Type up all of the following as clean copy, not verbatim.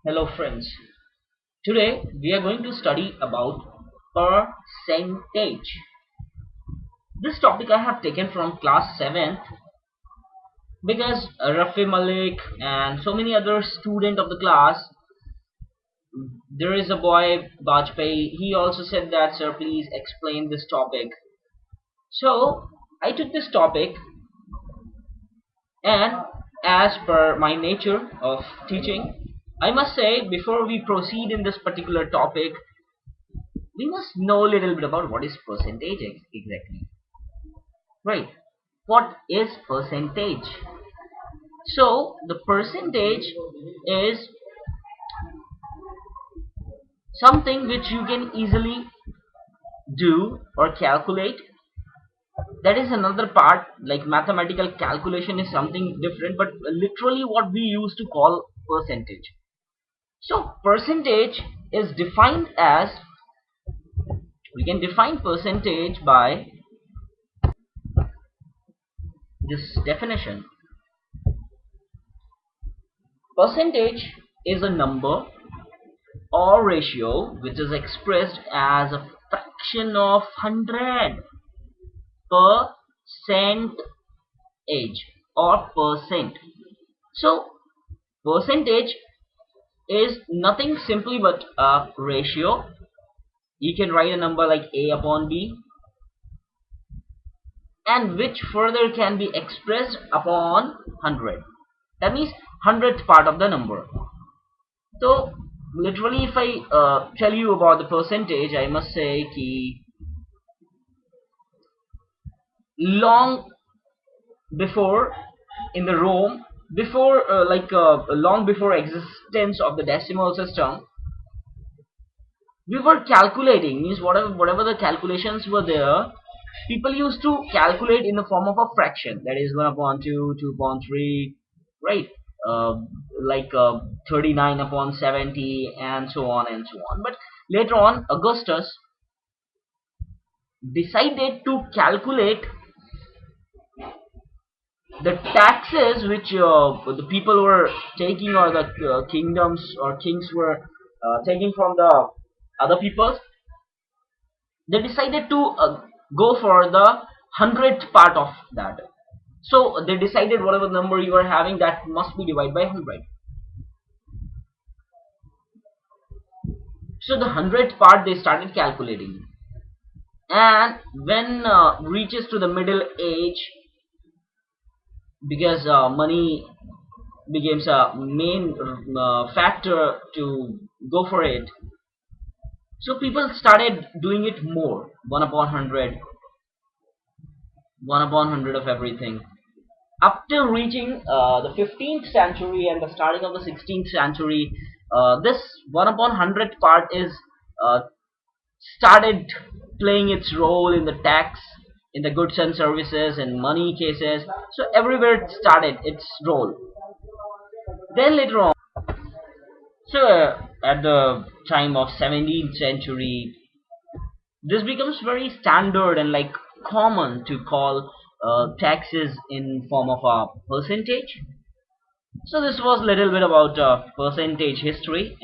Hello friends. Today we are going to study about percentage. This topic I have taken from class 7th because Rafi Malik and so many other students of the class, there is a boy Bajpayee, he also said that sir please explain this topic. So I took this topic, and as per my nature of teaching, I must say before we proceed in this particular topic, we must know a little bit about what is percentage exactly. Right. What is percentage? So the percentage is something which you can easily do or calculate. That is another part, like mathematical calculation is something different, but literally what we used to call percentage. So percentage is defined as, we can define percentage by this definition. Percentage is a number or ratio which is expressed as a fraction of 100 percentage or percent. So percentage is nothing simply but a ratio. You can write a number like a upon b, and which further can be expressed upon 100. That means 100th part of the number. So literally if I tell you about the percentage, I must say ki long before, in the Rome, before long before existence of the decimal system, we were calculating, means whatever the calculations were there, people used to calculate in the form of a fraction, that is 1 upon 2, 2 upon 3, right? uh, 39 upon 70 and so on and so on. But later on Augustus decided to calculate the taxes which the people were taking, or the kingdoms or kings were taking from the other peoples. They decided to go for the 100th part of that. So they decided whatever number you are having, that must be divided by 100. So the 100th part they started calculating, and when reaches to the middle age, because money becomes a main factor to go for it. So people started doing it more, 1 upon 100, 1 upon 100 of everything. Up till reaching the 15th century and the starting of the 16th century, this 1 upon 100 part is uh, started playing its role in the tax, in the goods and services and money cases. So everywhere it started its role. Then later on, so at the time of 17th century, this becomes very standard and like common to call taxes in form of a percentage. So this was little bit about percentage history.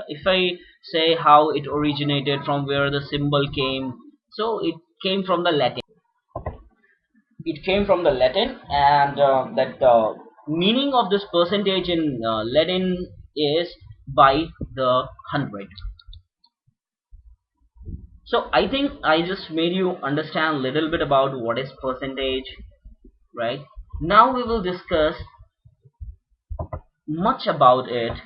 If I say how it originated, from where the symbol came, so it came from the Latin. It came from the Latin, and that meaning of this percentage in Latin is by the 100. So I think I just made you understand a little bit about what is percentage, right? Now we will discuss much about it,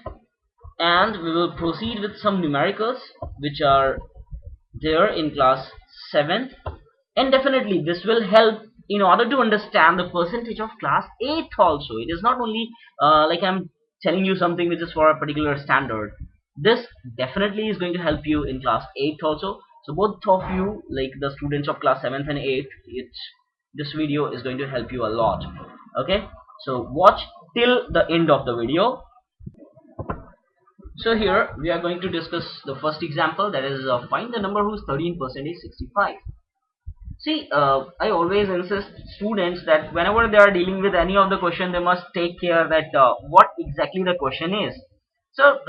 and we will proceed with some numericals which are there in class 7th, and definitely this will help in order to understand the percentage of class 8th also. It is not only like I'm telling you something which is for a particular standard. This definitely is going to help you in class 8th also. So both of you, like the students of class 7th and 8th, this video is going to help you a lot. Okay, so watch till the end of the video. So here we are going to discuss the first example, that is find the number whose 13% is 65. See, I always insist students that whenever they are dealing with any of the question, they must take care that what exactly the question is. So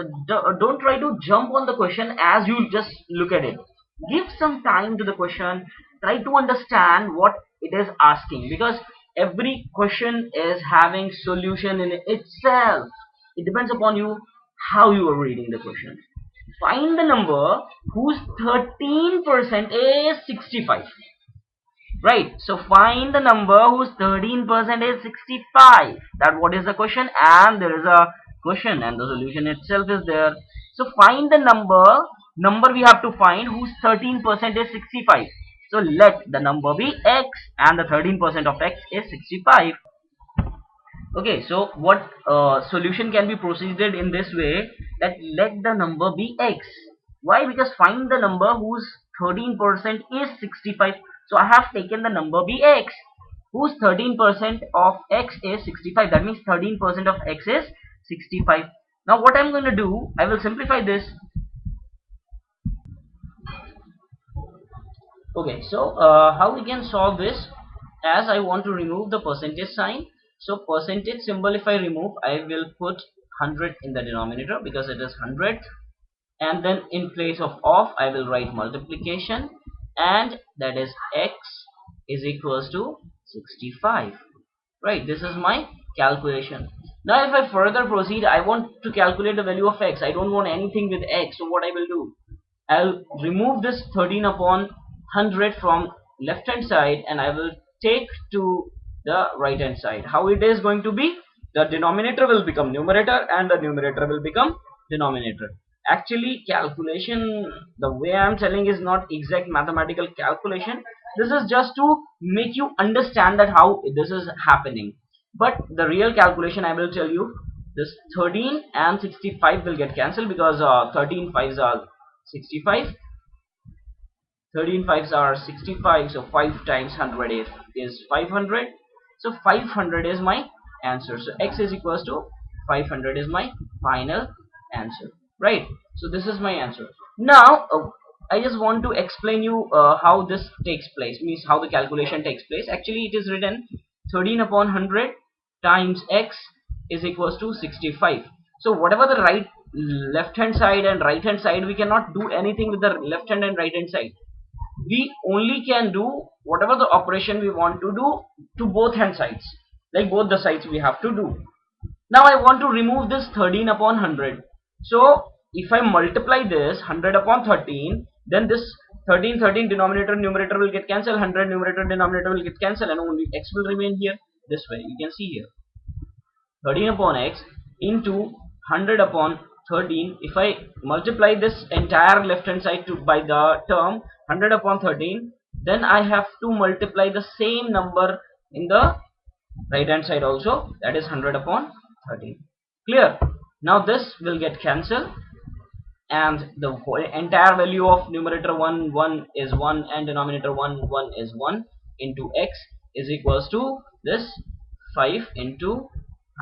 don't try to jump on the question as you just look at it. Give some time to the question. Try to understand what it is asking, because every question is having solution in itself. It depends upon you how you are reading the question. Find the number whose 13% is 65. Right, so find the number whose 13% is 65. That what is the question, and there is a question and the solution itself is there. So find the number we have to find whose 13% is 65. So let the number be x and the 13% of x is 65. Okay, so what solution can be proceeded in this way, that let the number be x. Why? Because find the number whose 13% is 65. So I have taken the number be x, whose 13% of x is 65. That means 13% of x is 65. Now what I'm going to do, I will simplify this. Okay, so how we can solve this, as I want to remove the percentage sign. So percentage symbol if I remove, I will put 100 in the denominator because it is 100, and then in place of I will write multiplication, and that is x is equals to 65. Right, this is my calculation. Now if I further proceed, I want to calculate the value of x. I don't want anything with x, so what I will do, I'll remove this 13 upon 100 from left hand side and I will take to the right hand side. How it is going to be? The denominator will become numerator and the numerator will become denominator. Actually calculation, the way I am telling, is not exact mathematical calculation. This is just to make you understand that how this is happening. But the real calculation I will tell you, this 13 and 65 will get cancelled because 13 5s are 65, 13 5s are 65, so 5 times 100 is 500. So 500 is my answer. So x is equals to 500 is my final answer. Right, so this is my answer. Now I just want to explain you how this takes place, means how the calculation takes place. Actually it is written 13 upon 100 times x is equals to 65. So whatever the left hand side and right hand side, we cannot do anything with the left hand and right hand side. We only can do whatever the operation we want to do to both hand sides, like both the sides we have to do. Now I want to remove this 13 upon 100. So if I multiply this 100 upon 13, then this 13 13 denominator numerator will get cancelled, 100 numerator denominator will get cancelled, and only x will remain here. This way you can see here 13 upon x into 100 upon 13. If I multiply this entire left hand side by the term 100 upon 13, then I have to multiply the same number in the right hand side also, that is 100 upon 13. Clear? Now this will get cancelled and the entire value of numerator 1 1 is 1 and denominator 1 1 is 1 into x is equals to this 5 into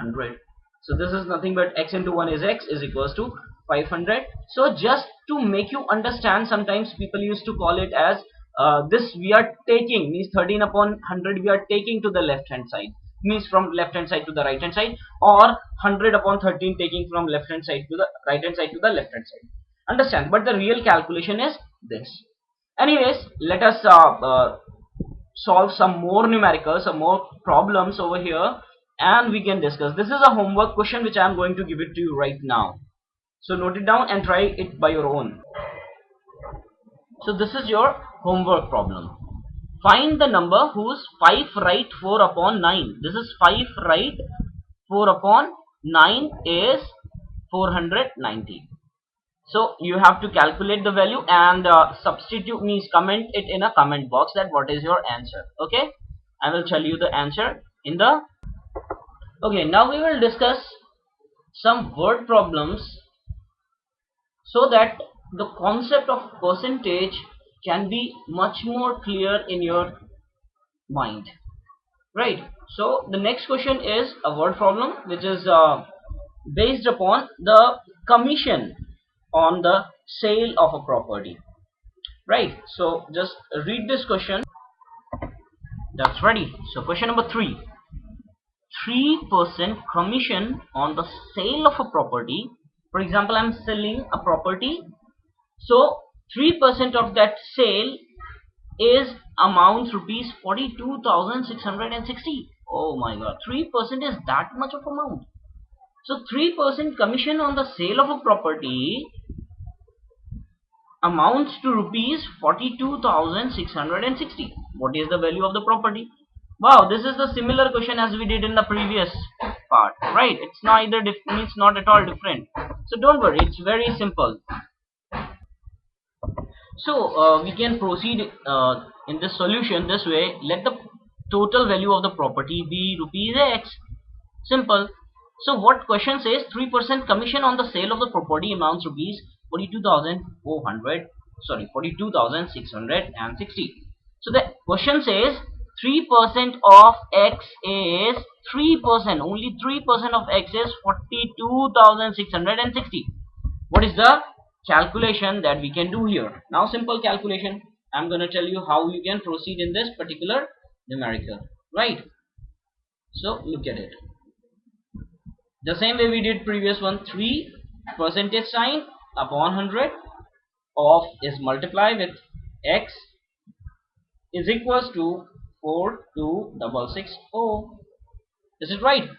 100. So this is nothing but x into 1 is x is equals to 500. So just to make you understand, sometimes people used to call it as this we are taking, means 13 upon 100 we are taking to the left hand side, means from left hand side to the right hand side, or 100 upon 13 taking from left hand side to the right hand side to the left hand side. Understand? But the real calculation is this. Anyways, let us solve some more numericals, some more problems over here, and we can discuss. This is a homework question which I am going to give it to you right now. So note it down and try it by your own. So this is your homework problem. Find the number whose 5 right 4 upon 9. This is 5 right 4 upon 9 is 490. So you have to calculate the value and substitute, means comment it in a comment box that what is your answer. Okay, I will tell you the answer in the. Okay, now we will discuss some word problems so that the concept of percentage can be much more clear in your mind. Right, so the next question is a word problem which is based upon the commission on the sale of a property. Right, so just read this question. That's ready. So question number 3. 3% commission on the sale of a property For example, I'm selling a property, so 3% of that sale is amount rupees 42,660. Oh my god, 3% is that much of amount. So 3% commission on the sale of a property amounts to rupees 42,660. What is the value of the property? Wow, this is the similar question as we did in the previous part, right? It's neither it's not at all different. So don't worry, it's very simple. So we can proceed in this solution this way. Let the total value of the property be rupees X. Simple. So what question says 3% commission on the sale of the property amounts rupees 42,400, sorry, 42,660. So the question says 3% of X is 3%, only 3% of X is 42,660. What is the calculation that we can do here? Now simple calculation. I'm going to tell you how you can proceed in this particular numerical, right? So look at it. The same way we did previous one, 3 percentage sign upon 100 of is multiplied with X is equals to 42660. Is it right?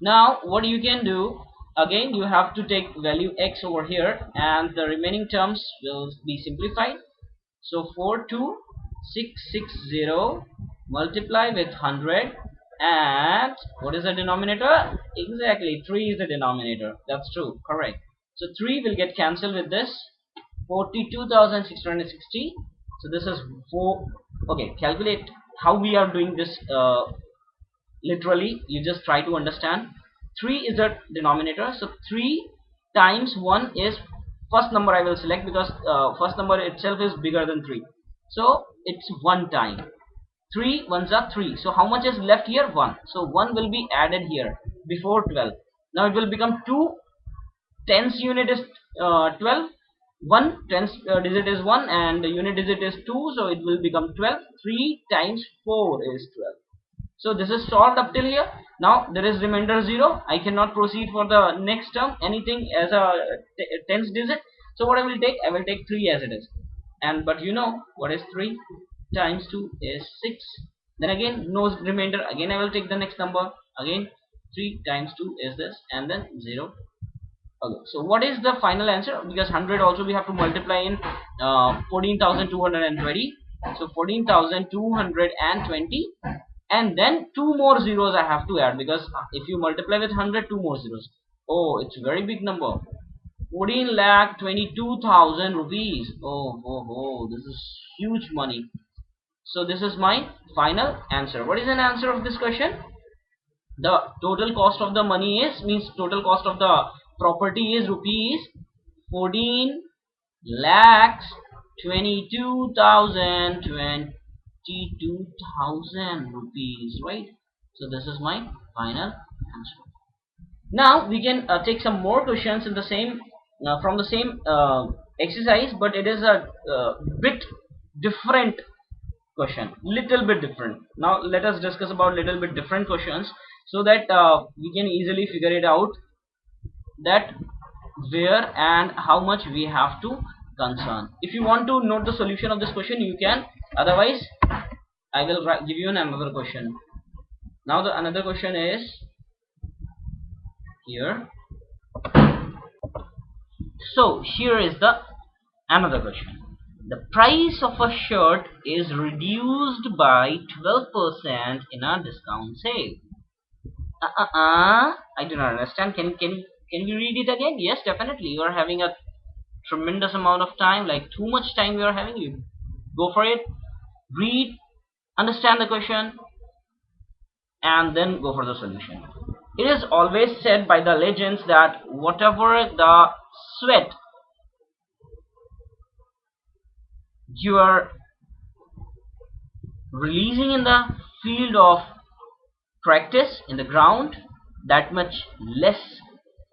Now what you can do, again you have to take value X over here and the remaining terms will be simplified. So 42660 multiply with 100, and what is the denominator? Exactly, 3 is the denominator. That's true, correct. So 3 will get cancelled with this 42,660. So this is 4. Okay, calculate how we are doing this. Literally, you just try to understand. 3 is the denominator, so 3 times 1 is first number I will select, because first number itself is bigger than 3, so it's 1 time. 3 ones are 3, so how much is left here? 1. So 1 will be added here before 12. Now it will become 2 tens unit is 12, 1 tens digit is 1, and the unit digit is 2, so it will become 12. 3 times 4 is 12. So this is solved up till here. Now there is remainder 0. I cannot proceed for the next term anything as a tens digit. So what I will take? I will take 3 as it is. And but you know what is 3 times 2 is 6. Then again no remainder. Again I will take the next number. Again 3 times 2 is this, and then 0. Okay. So what is the final answer? Because 100 also we have to multiply in 14,220. So 14,220. And then 2 more zeros I have to add, because if you multiply with 100, 2 more zeros. Oh, it's a very big number. 14,22,000 rupees. Oh, this is huge money. So this is my final answer. What is an answer of this question? The total cost of the money is, means total cost of the property is rupees 14 lakhs 22,000 rupees, right? So this is my final answer. Now we can take some more questions in the same from the same exercise, but it is a bit different question, little bit different. Now let us discuss about little bit different questions, so that we can easily figure it out that where and how much we have to concern. If you want to note the solution of this question, you can. Otherwise I will give you another question. Now the another question is here. So here is the another question. The price of a shirt is reduced by 12% in a discount sale. I do not understand. Can we read it again? Yes, definitely. You are having a tremendous amount of time, like too much time you are having. You go for it. Read, understand the question, and then go for the solution. It is always said by the legends that whatever the sweat you are releasing in the field of practice in the ground, that much less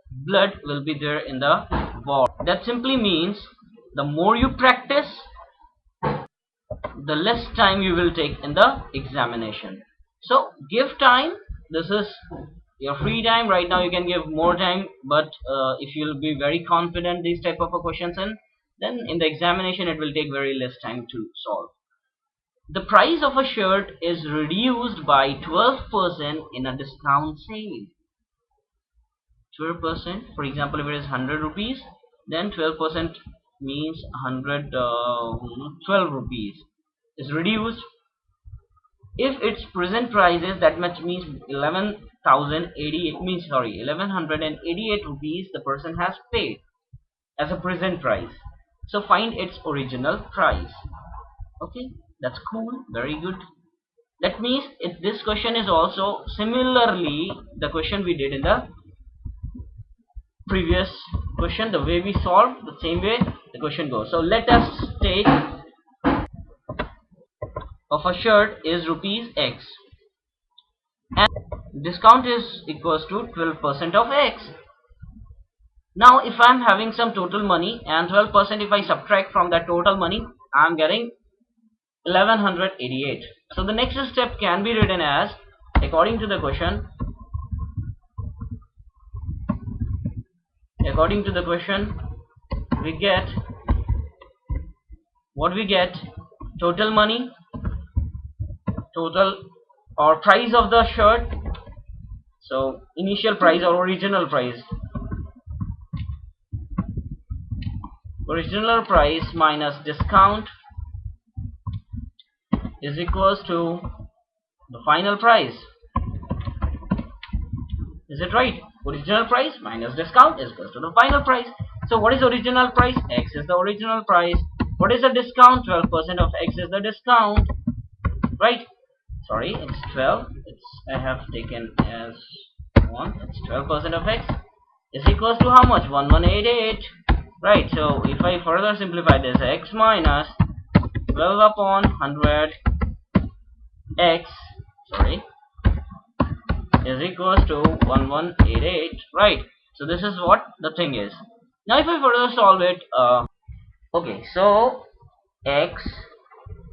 blood will be there in the war. That simply means the more you practice, the less time you will take in the examination. So give time. This is your free time right now, you can give more time, but if you'll be very confident these type of questions, and then in the examination it will take very less time to solve. The price of a shirt is reduced by 12% in a discount sale. 12%, for example, if it is 100 rupees, then 12% means 12 rupees is reduced. If its present price is that much, means 1188 rupees the person has paid as a present price. So find its original price. Okay, that's cool, very good. That means this question is also similarly the question we did in the previous question. The way we solved, the same way the question goes. So let us take of a shirt is rupees X, and discount is equals to 12% of X. Now if I'm having some total money and 12% if I subtract from that total money, I'm getting 1188. So the next step can be written as, according to the question, we get what we get: total money, total or price of the shirt, so initial price or original price minus discount is equals to the final price. Is it right? Original price minus discount is equals to the final price. So what is original price? X is the original price. What is the discount? 12% of X is the discount, right? Sorry, it's 12. I have taken as 1. It's 12% of X is equals to how much? 1188, right? So if I further simplify this, X minus 12 upon 100 X, sorry, is equals to 1188, right? So this is what the thing is. Now if I further solve it, okay, so X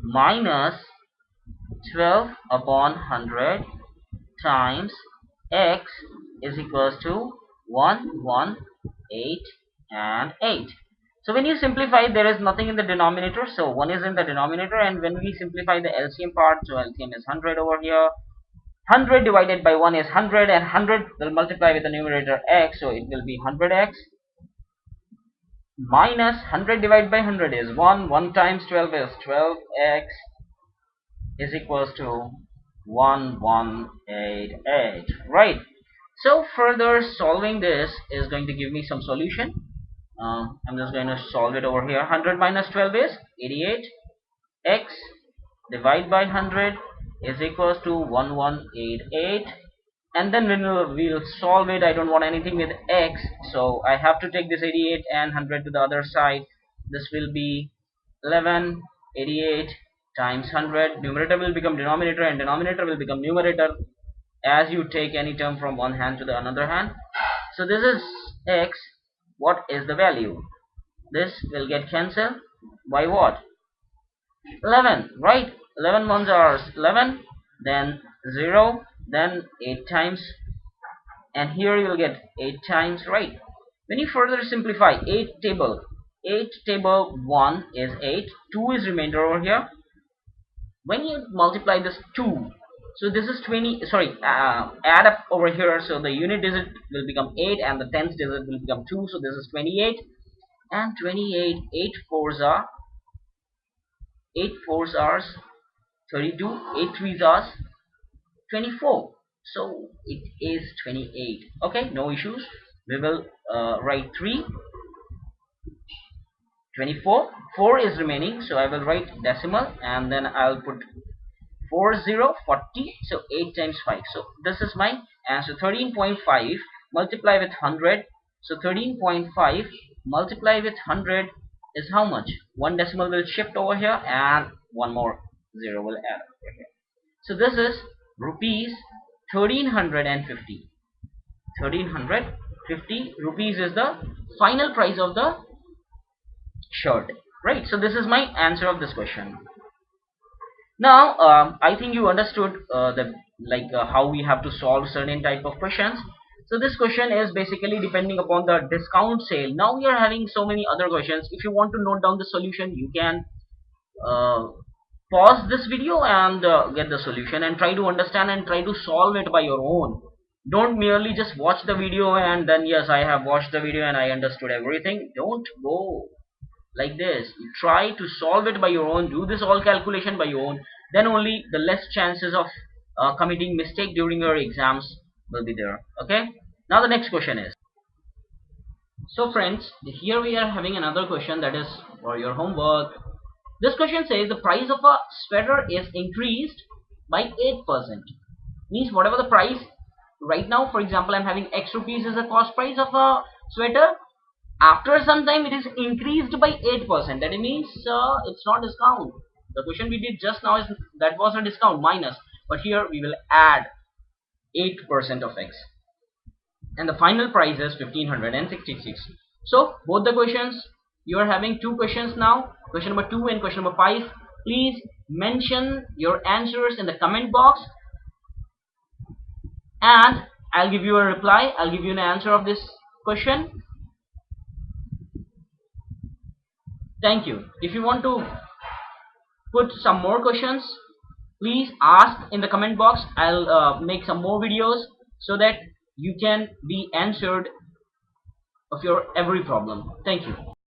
minus 12 upon 100 times X is equals to 118 and 8. So when you simplify, there is nothing in the denominator, so 1 is in the denominator, and when we simplify the LCM part, so LCM is 100 over here. 100 divided by 1 is 100, and 100 will multiply with the numerator X, so it will be 100X minus 100 divided by 100 is 1. 1 times 12 is 12X is equals to 1188, right? So further solving this is going to give me some solution. I'm just going to solve it over here. 100 minus 12 is 88. X divided by 100 is equals to 1188, and then when we'll solve it, I don't want anything with X, so I have to take this 88 and 100 to the other side. This will be 1188 times 100. Numerator will become denominator and denominator will become numerator as you take any term from one hand to the another hand. So this is X. What is the value? This will get cancelled by what? 11, right? 11 ones are 11, then 0, then 8 times, and here you will get 8 times, right? When you further simplify, 8 table 1 is 8, 2 is remainder over here. When you multiply this 2, so this is 20, sorry, add up over here, so the unit digit will become 8 and the tens digit will become 2, so this is 28, and 28, 8 fours are 32, 8 threes are 24, so it is 28. Okay, no issues. We will write 3, 24, 4 is remaining, so I will write decimal, and then I'll put 40, so 8 times 5. So this is my answer. 13.5 multiply with 100. So 13.5 multiply with 100 is how much? One decimal will shift over here and one more 0 will add over here. So this is rupees 1350. 1350 rupees is the final price of the shirt, right? So this is my answer of this question. Now, I think you understood the how we have to solve certain type of questions. So this question is basically depending upon the discount sale. Now we are having so many other questions. If you want to note down the solution, you can uh, pause this video and get the solution and try to understand and try to solve it by your own. Don't merely just watch the video and then, yes, I have watched the video and I understood everything. Don't go like this. You try to solve it by your own, do this all calculation by your own, then only the less chances of committing mistake during your exams will be there. Okay, now the next question is, so friends, here we are having another question that is for your homework. This question says the price of a sweater is increased by 8%. Means whatever the price right now, for example, I'm having X rupees as a cost price of a sweater. After some time, it is increased by 8%. That means it's not discount. The question we did just now is that was a discount minus, but here we will add 8% of X, and the final price is 1566. So both the questions, you are having two questions now, question number 2 and question number 5. Please mention your answers in the comment box, and I'll give you a reply. I'll give you an answer of this question. Thank you. If you want to put some more questions, please ask in the comment box. I'll make some more videos so that you can be answered of your every problem. Thank you.